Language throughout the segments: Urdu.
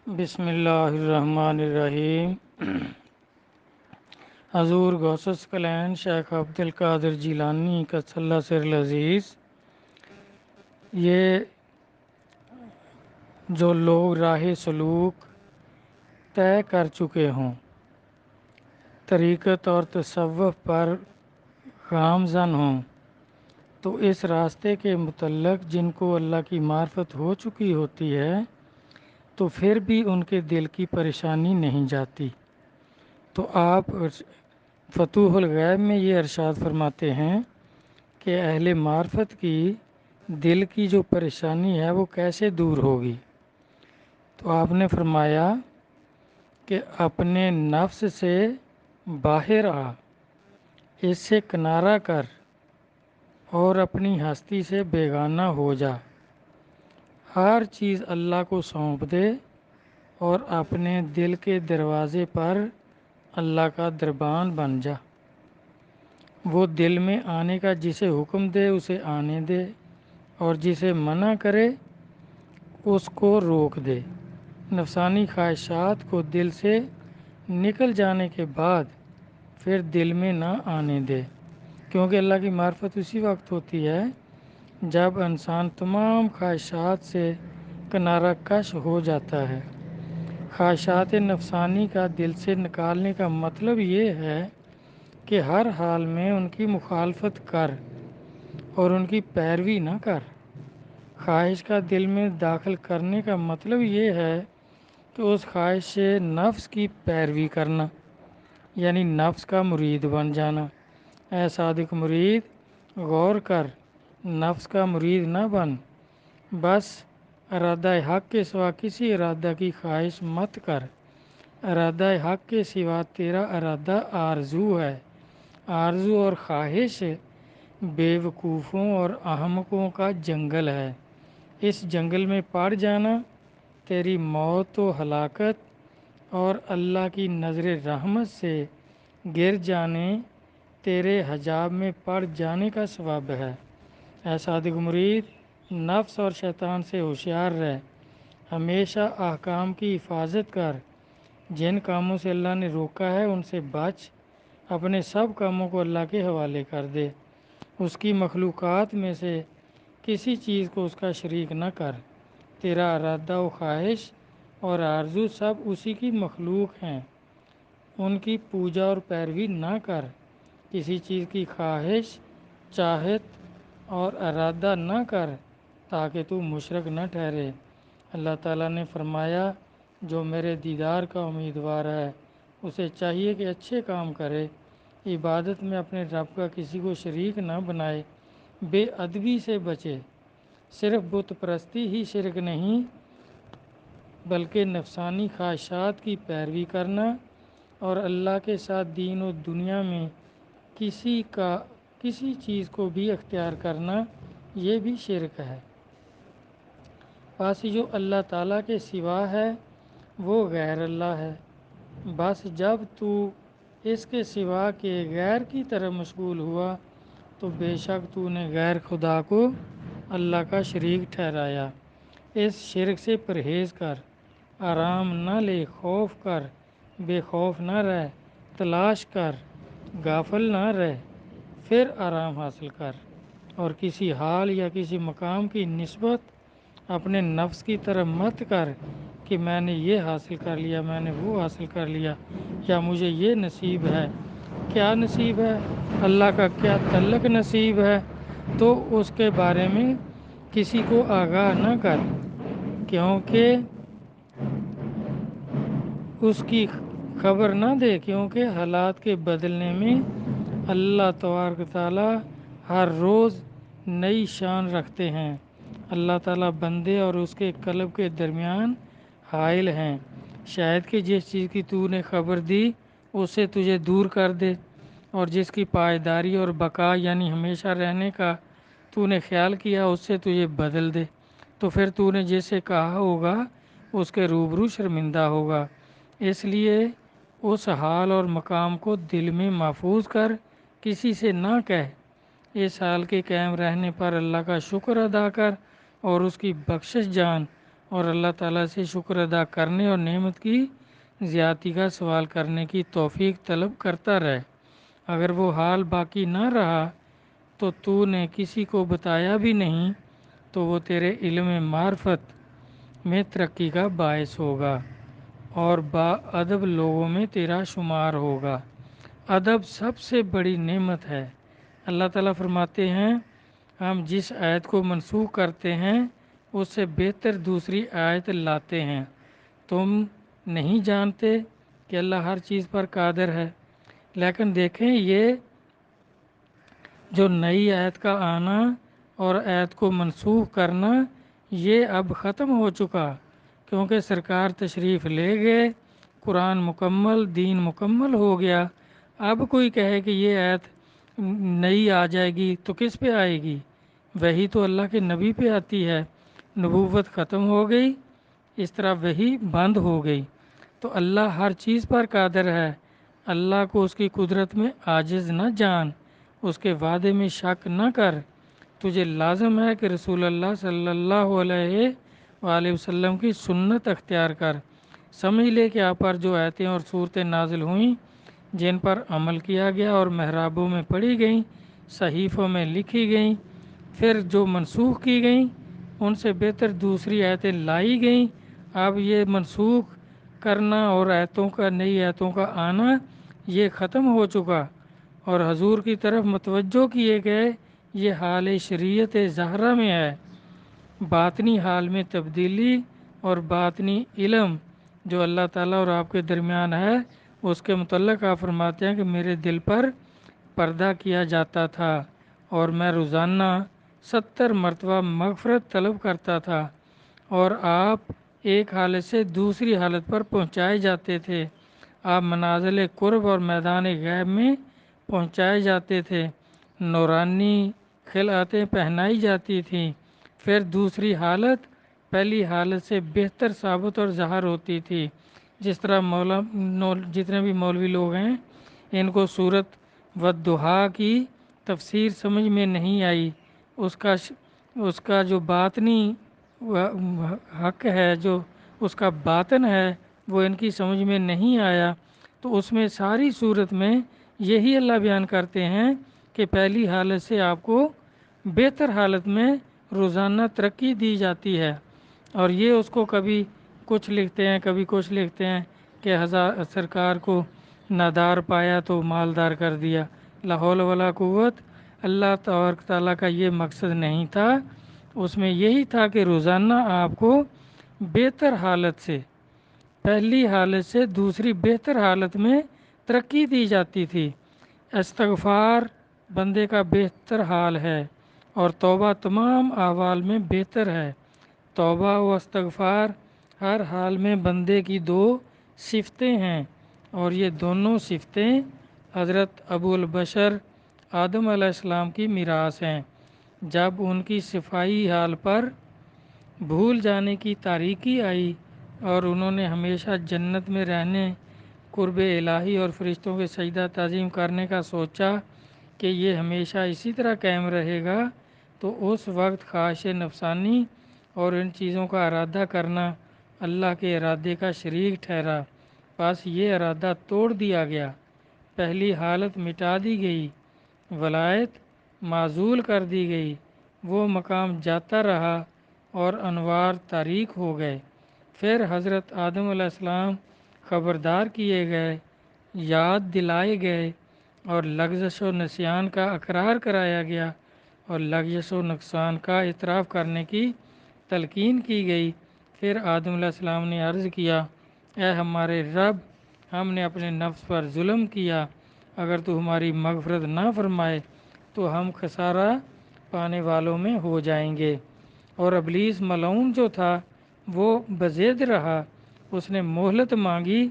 بسم اللہ الرحمن الرحیم۔ حضور غوث کلین شیخ عبد القادر جیلانی قدس اللہ سر العزیز، یہ جو لوگ راہ سلوک طے کر چکے ہوں، طریقت اور تصوف پر گامزن ہوں، تو اس راستے کے متعلق جن کو اللہ کی معرفت ہو چکی ہوتی ہے تو پھر بھی ان کے دل کی پریشانی نہیں جاتی، تو آپ فتوح الغیب میں یہ ارشاد فرماتے ہیں کہ اہل معرفت کی دل کی جو پریشانی ہے وہ کیسے دور ہوگی؟ تو آپ نے فرمایا کہ اپنے نفس سے باہر آ، اس سے کنارہ کر اور اپنی ہستی سے بیگانہ ہو جا، ہر چیز اللہ کو سونپ دے اور اپنے دل کے دروازے پر اللہ کا دربان بن جا۔ وہ دل میں آنے کا جسے حکم دے اسے آنے دے، اور جسے منع کرے اس کو روک دے۔ نفسانی خواہشات کو دل سے نکل جانے کے بعد پھر دل میں نہ آنے دے، کیونکہ اللہ کی معرفت اسی وقت ہوتی ہے جب انسان تمام خواہشات سے کنارہ کش ہو جاتا ہے۔ خواہشات نفسانی کا دل سے نکالنے کا مطلب یہ ہے کہ ہر حال میں ان کی مخالفت کر اور ان کی پیروی نہ کر۔ خواہش کا دل میں داخل کرنے کا مطلب یہ ہے کہ اس خواہش سے نفس کی پیروی کرنا، یعنی نفس کا مرید بن جانا۔ اے صادق مرید، غور کر، نفس کا مرید نہ بن، بس ارادہ حق کے سوا کسی ارادہ کی خواہش مت کر۔ ارادہ حق کے سوا تیرا ارادہ آرزو ہے۔ آرزو اور خواہش بے وقوفوں اور احمقوں کا جنگل ہے۔ اس جنگل میں پڑ جانا تیری موت و ہلاکت اور اللہ کی نظر رحمت سے گر جانے، تیرے حجاب میں پڑ جانے کا سبب ہے۔ اے صادق مرید، نفس اور شیطان سے ہوشیار رہ، ہمیشہ احکام کی حفاظت کر، جن کاموں سے اللہ نے روکا ہے ان سے بچ، اپنے سب کاموں کو اللہ کے حوالے کر دے، اس کی مخلوقات میں سے کسی چیز کو اس کا شریک نہ کر۔ تیرا ارادہ و خواہش اور آرزو سب اسی کی مخلوق ہیں، ان کی پوجا اور پیروی نہ کر۔ کسی چیز کی خواہش، چاہت اور ارادہ نہ کر تاکہ تو مشرک نہ ٹھہرے۔ اللہ تعالیٰ نے فرمایا، جو میرے دیدار کا امیدوار ہے اسے چاہیے کہ اچھے کام کرے، عبادت میں اپنے رب کا کسی کو شریک نہ بنائے، بے ادبی سے بچے۔ صرف بت پرستی ہی شرک نہیں بلکہ نفسانی خواہشات کی پیروی کرنا اور اللہ کے ساتھ دین و دنیا میں کسی چیز کو بھی اختیار کرنا، یہ بھی شرک ہے۔ بس جو اللہ تعالیٰ کے سوا ہے وہ غیر اللہ ہے۔ بس جب تو اس کے سوا کے غیر کی طرف مشغول ہوا تو بے شک تو نے غیر خدا کو اللہ کا شریک ٹھہرایا۔ اس شرک سے پرہیز کر، آرام نہ لے، خوف کر، بے خوف نہ رہ، تلاش کر، غافل نہ رہ، پھر آرام حاصل کر، اور کسی حال یا کسی مقام کی نسبت اپنے نفس کی طرف مت کر کہ میں نے یہ حاصل کر لیا، میں نے وہ حاصل کر لیا، یا مجھے یہ نصیب ہے۔ کیا نصیب ہے؟ اللہ کا کیا تعلق نصیب ہے؟ تو اس کے بارے میں کسی کو آگاہ نہ کر، کیونکہ اس کی خبر نہ دے، کیونکہ حالات کے بدلنے میں اللہ تبارک تعالیٰ ہر روز نئی شان رکھتے ہیں۔ اللہ تعالیٰ بندے اور اس کے قلب کے درمیان حائل ہیں، شاید کہ جس چیز کی تو نے خبر دی اس سے تجھے دور کر دے، اور جس کی پائیداری اور بقا یعنی ہمیشہ رہنے کا تو نے خیال کیا اس سے تجھے بدل دے، تو پھر تو نے جسے کہا ہوگا اس کے روبرو شرمندہ ہوگا۔ اس لیے اس حال اور مقام کو دل میں محفوظ کر کسی سے نہ کہہ۔ اس حال کے قائم رہنے پر اللہ کا شکر ادا کر اور اس کی بخشش جان، اور اللہ تعالیٰ سے شکر ادا کرنے اور نعمت کی زیادتی کا سوال کرنے کی توفیق طلب کرتا رہے۔ اگر وہ حال باقی نہ رہا تو نے کسی کو بتایا بھی نہیں تو وہ تیرے علم معرفت میں ترقی کا باعث ہوگا اور باادب لوگوں میں تیرا شمار ہوگا۔ ادب سب سے بڑی نعمت ہے۔ اللہ تعالیٰ فرماتے ہیں ہم جس آیت کو منسوخ کرتے ہیں اس سے بہتر دوسری آیت لاتے ہیں۔ تم نہیں جانتے کہ اللہ ہر چیز پر قادر ہے؟ لیکن دیکھیں یہ جو نئی آیت کا آنا اور آیت کو منسوخ کرنا یہ اب ختم ہو چکا، کیونکہ سرکار تشریف لے گئے، قرآن مکمل، دین مکمل ہو گیا۔ اب کوئی کہے کہ یہ آیت نئی آ جائے گی تو کس پہ آئے گی؟ وہی تو اللہ کے نبی پہ آتی ہے۔ نبوت ختم ہو گئی، اس طرح وہی بند ہو گئی۔ تو اللہ ہر چیز پر قادر ہے۔ اللہ کو اس کی قدرت میں عاجز نہ جان، اس کے وعدے میں شک نہ کر۔ تجھے لازم ہے کہ رسول اللہ صلی اللہ علیہ وآلہ وسلم کی سنت اختیار کر۔ سمجھ لے کہ آپ پر جو آیتیں اور صورتیں نازل ہوئیں جن پر عمل کیا گیا اور محرابوں میں پڑھی گئیں، صحیفوں میں لکھی گئیں، پھر جو منسوخ کی گئیں ان سے بہتر دوسری آیتیں لائی گئیں۔ اب یہ منسوخ کرنا اور نئی آیتوں کا آنا یہ ختم ہو چکا اور حضور کی طرف متوجہ کیے گئے۔ یہ حال شریعت زہرا میں ہے۔ باطنی حال میں تبدیلی اور باطنی علم جو اللہ تعالیٰ اور آپ کے درمیان ہے اس کے متعلق آپ فرماتے ہیں کہ میرے دل پر پردہ کیا جاتا تھا اور میں روزانہ 70 مرتبہ مغفرت طلب کرتا تھا اور آپ ایک حالت سے دوسری حالت پر پہنچائے جاتے تھے۔ آپ منازل قرب اور میدان غیب میں پہنچائے جاتے تھے، نورانی خلعتیں پہنائی جاتی تھیں، پھر دوسری حالت پہلی حالت سے بہتر ثابت اور ظاہر ہوتی تھی۔ جس طرح جتنے بھی مولوی لوگ ہیں ان کو سورت والضحیٰ کی تفسیر سمجھ میں نہیں آئی، اس کا جو باطنی حق ہے، جو اس کا باطن ہے وہ ان کی سمجھ میں نہیں آیا، تو اس میں ساری صورت میں یہی اللہ بیان کرتے ہیں کہ پہلی حالت سے آپ کو بہتر حالت میں روزانہ ترقی دی جاتی ہے۔ اور یہ اس کو کبھی کچھ لکھتے ہیں کبھی کچھ لکھتے ہیں کہ سرکار کو نادار پایا تو مالدار کر دیا۔ لا حول ولا قوت، اللہ تبارک تعالیٰ کا یہ مقصد نہیں تھا۔ اس میں یہی تھا کہ روزانہ آپ کو بہتر حالت سے پہلی حالت سے دوسری بہتر حالت میں ترقی دی جاتی تھی۔ استغفار بندے کا بہتر حال ہے اور توبہ تمام احوال میں بہتر ہے۔ توبہ و استغفار ہر حال میں بندے کی دو صفتیں ہیں اور یہ دونوں صفتیں حضرت ابو البشر آدم علیہ السلام کی میراث ہیں۔ جب ان کی صفائی حال پر بھول جانے کی تاریکی آئی اور انہوں نے ہمیشہ جنت میں رہنے، قرب الہی اور فرشتوں کے سجدہ تعظیم کرنے کا سوچا کہ یہ ہمیشہ اسی طرح قائم رہے گا، تو اس وقت خواہش نفسانی اور ان چیزوں کا ارادہ کرنا اللہ کے ارادے کا شریک ٹھہرا۔ بس یہ ارادہ توڑ دیا گیا، پہلی حالت مٹا دی گئی، ولایت معزول کر دی گئی، وہ مقام جاتا رہا اور انوار تاریک ہو گئے۔ پھر حضرت آدم علیہ السلام خبردار کیے گئے، یاد دلائے گئے اور لغزش و نسیان کا اقرار کرایا گیا اور لغزش و نقصان کا اعتراف کرنے کی تلقین کی گئی۔ پھر آدم علیہ السلام نے عرض کیا، اے ہمارے رب، ہم نے اپنے نفس پر ظلم کیا، اگر تو ہماری مغفرت نہ فرمائے تو ہم خسارہ پانے والوں میں ہو جائیں گے۔ اور ابلیس ملعون جو تھا وہ بضد رہا، اس نے مہلت مانگی،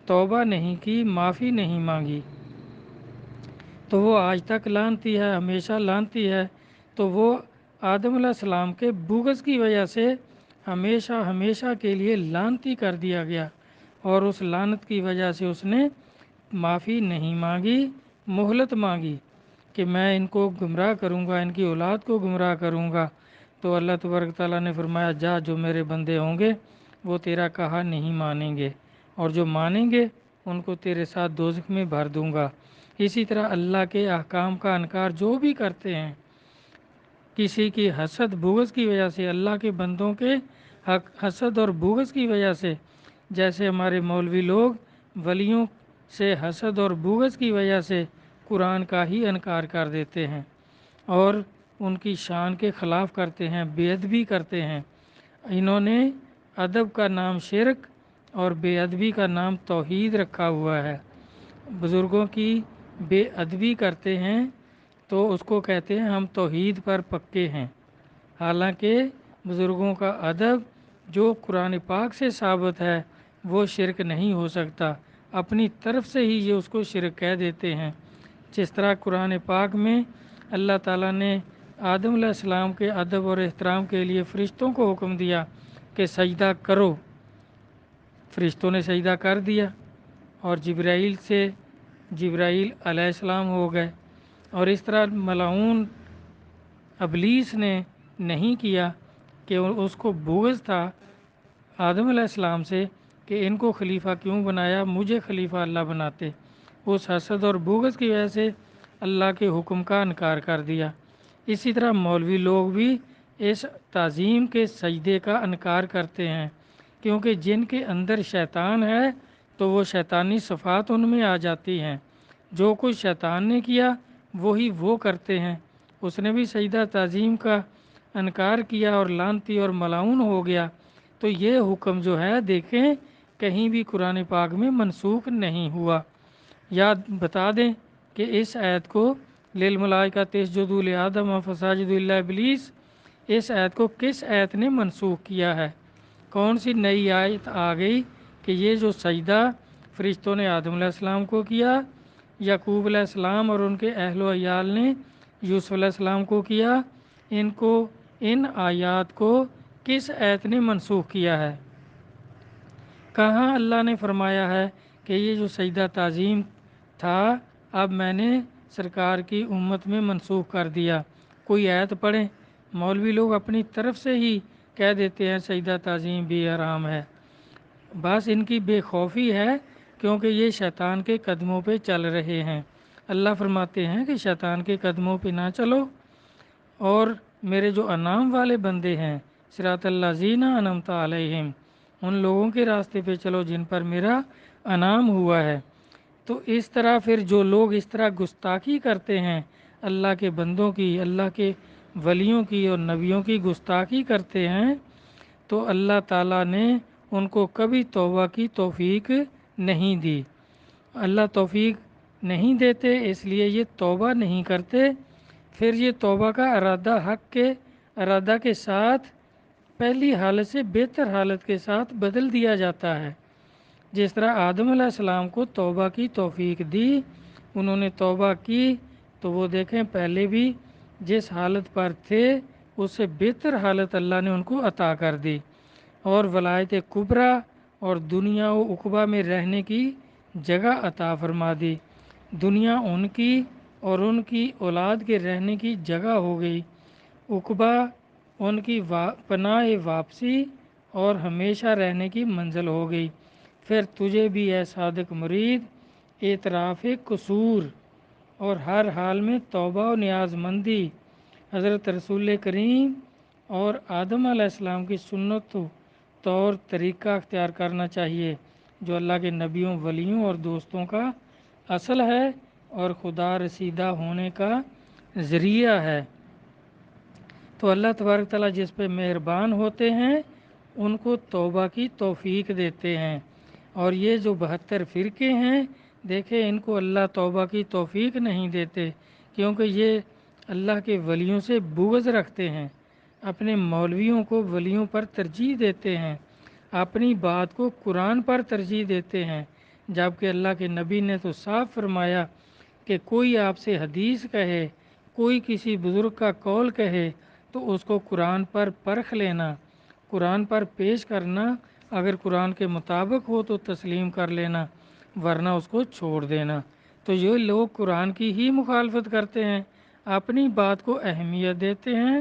توبہ نہیں کی، معافی نہیں مانگی، تو وہ آج تک لعنتی ہے، ہمیشہ لعنتی ہے۔ تو وہ آدم علیہ السلام کے بغض کی وجہ سے ہمیشہ ہمیشہ کے لیے لعنتی کر دیا گیا اور اس لعنت کی وجہ سے اس نے معافی نہیں مانگی، مہلت مانگی کہ میں ان کو گمراہ کروں گا، ان کی اولاد کو گمراہ کروں گا۔ تو اللہ تبارک تعالیٰ نے فرمایا جا جو میرے بندے ہوں گے وہ تیرا کہا نہیں مانیں گے، اور جو مانیں گے ان کو تیرے ساتھ دوزخ میں بھر دوں گا۔ اسی طرح اللہ کے احکام کا انکار جو بھی کرتے ہیں کسی کی حسد بغض کی وجہ سے، اللہ کے بندوں کے حسد اور بغض کی وجہ سے، جیسے ہمارے مولوی لوگ ولیوں سے حسد اور بغض کی وجہ سے قرآن کا ہی انکار کر دیتے ہیں اور ان کی شان کے خلاف کرتے ہیں، بے ادبی کرتے ہیں۔ انہوں نے ادب کا نام شرک اور بے ادبی کا نام توحید رکھا ہوا ہے۔ بزرگوں کی بے ادبی کرتے ہیں تو اس کو کہتے ہیں ہم توحید پر پکے ہیں، حالانکہ بزرگوں کا ادب جو قرآن پاک سے ثابت ہے وہ شرک نہیں ہو سکتا، اپنی طرف سے ہی یہ اس کو شرک کہہ دیتے ہیں۔ جس طرح قرآن پاک میں اللہ تعالیٰ نے آدم علیہ السلام کے ادب اور احترام کے لیے فرشتوں کو حکم دیا کہ سجدہ کرو، فرشتوں نے سجدہ کر دیا، اور جبرائیل علیہ السلام ہو گئے، اور اس طرح ملعون ابلیس نے نہیں کیا کہ اس کو بغض تھا آدم علیہ السلام سے کہ ان کو خلیفہ کیوں بنایا، مجھے خلیفہ اللہ بناتے۔ اس حسد اور بغض کی وجہ سے اللہ کے حکم کا انکار کر دیا۔ اسی طرح مولوی لوگ بھی اس تعظیم کے سجدے کا انکار کرتے ہیں، کیونکہ جن کے اندر شیطان ہے تو وہ شیطانی صفات ان میں آ جاتی ہیں، جو کچھ شیطان نے کیا وہی وہ کرتے ہیں۔ اس نے بھی سجدہ تعظیم کا انکار کیا اور لعنتی اور ملعون ہو گیا، تو یہ حکم جو ہے دیکھیں کہیں بھی قرآن پاک میں منسوخ نہیں ہوا۔ یاد بتا دیں کہ اس آیت کو للملائکۃ اسجدوا لآدم فسجدوا الا ابلیس، اس آیت کو کس آیت نے منسوخ کیا ہے؟ کون سی نئی آیت آ گئی کہ یہ جو سجدہ فرشتوں نے آدم علیہ السلام کو کیا، یعقوب علیہ السلام اور ان کے اہل و عیال نے یوسف علیہ السلام کو کیا، ان آیات کو کس آیت نے منسوخ کیا ہے؟ کہاں اللہ نے فرمایا ہے کہ یہ جو سجدہ تعظیم تھا اب میں نے سرکار کی امت میں منسوخ کر دیا؟ کوئی آیت پڑھیں۔ مولوی لوگ اپنی طرف سے ہی کہہ دیتے ہیں سجدہ تعظیم بھی حرام ہے، بس ان کی بے خوفی ہے کیونکہ یہ شیطان کے قدموں پہ چل رہے ہیں۔ اللہ فرماتے ہیں کہ شیطان کے قدموں پہ نہ چلو، اور میرے جو انعام والے بندے ہیں صراط الذین انعمت علیہم، ان لوگوں کے راستے پہ چلو جن پر میرا انعام ہوا ہے۔ تو اس طرح پھر جو لوگ اس طرح گستاخی کرتے ہیں اللہ کے بندوں کی، اللہ کے ولیوں کی اور نبیوں کی گستاخی کرتے ہیں، تو اللہ تعالیٰ نے ان کو کبھی توبہ کی توفیق نہیں دی۔ اللہ توفیق نہیں دیتے، اس لیے یہ توبہ نہیں کرتے۔ پھر یہ توبہ کا ارادہ کے ساتھ پہلی حالت سے بہتر حالت کے ساتھ بدل دیا جاتا ہے۔ جس طرح آدم علیہ السلام کو توبہ کی توفیق دی، انہوں نے توبہ کی تو وہ دیکھیں پہلے بھی جس حالت پر تھے اس سے بہتر حالت اللہ نے ان کو عطا کر دی، اور ولایت کبریٰ اور دنیا و عقبہ میں رہنے کی جگہ عطا فرما دی۔ دنیا ان کی اور ان کی اولاد کے رہنے کی جگہ ہو گئی، عقبہ ان کی پناہ واپسی اور ہمیشہ رہنے کی منزل ہو گئی۔ پھر تجھے بھی اے صادق مرید اعتراف قصور اور ہر حال میں توبہ و نیاز مندی، حضرت رسول کریم اور آدم علیہ السلام کی سنت و طور طریقہ اختیار کرنا چاہیے، جو اللہ کے نبیوں، ولیوں اور دوستوں کا اصل ہے اور خدا رسیدہ ہونے کا ذریعہ ہے۔ تو اللہ تبارک تعالیٰ جس پہ مہربان ہوتے ہیں ان کو توبہ کی توفیق دیتے ہیں، اور یہ جو 72 فرقے ہیں دیکھیں ان کو اللہ توبہ کی توفیق نہیں دیتے، کیونکہ یہ اللہ کے ولیوں سے بغض رکھتے ہیں، اپنے مولویوں کو ولیوں پر ترجیح دیتے ہیں، اپنی بات کو قرآن پر ترجیح دیتے ہیں، جبکہ اللہ کے نبی نے تو صاف فرمایا کہ کوئی آپ سے حدیث کہے، کوئی کسی بزرگ کا قول کہے تو اس کو قرآن پر پرکھ لینا، قرآن پر پیش کرنا، اگر قرآن کے مطابق ہو تو تسلیم کر لینا، ورنہ اس کو چھوڑ دینا۔ تو یہ لوگ قرآن کی ہی مخالفت کرتے ہیں، اپنی بات کو اہمیت دیتے ہیں،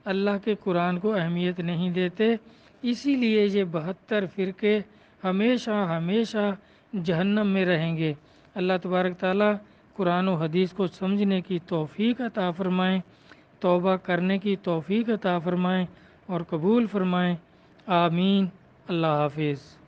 اللہ کے قرآن کو اہمیت نہیں دیتے، اسی لیے یہ 72 فرقے ہمیشہ ہمیشہ جہنم میں رہیں گے۔ اللہ تبارک تعالیٰ قرآن و حدیث کو سمجھنے کی توفیق عطا فرمائیں، توبہ کرنے کی توفیق عطا فرمائیں اور قبول فرمائیں، آمین۔ اللہ حافظ۔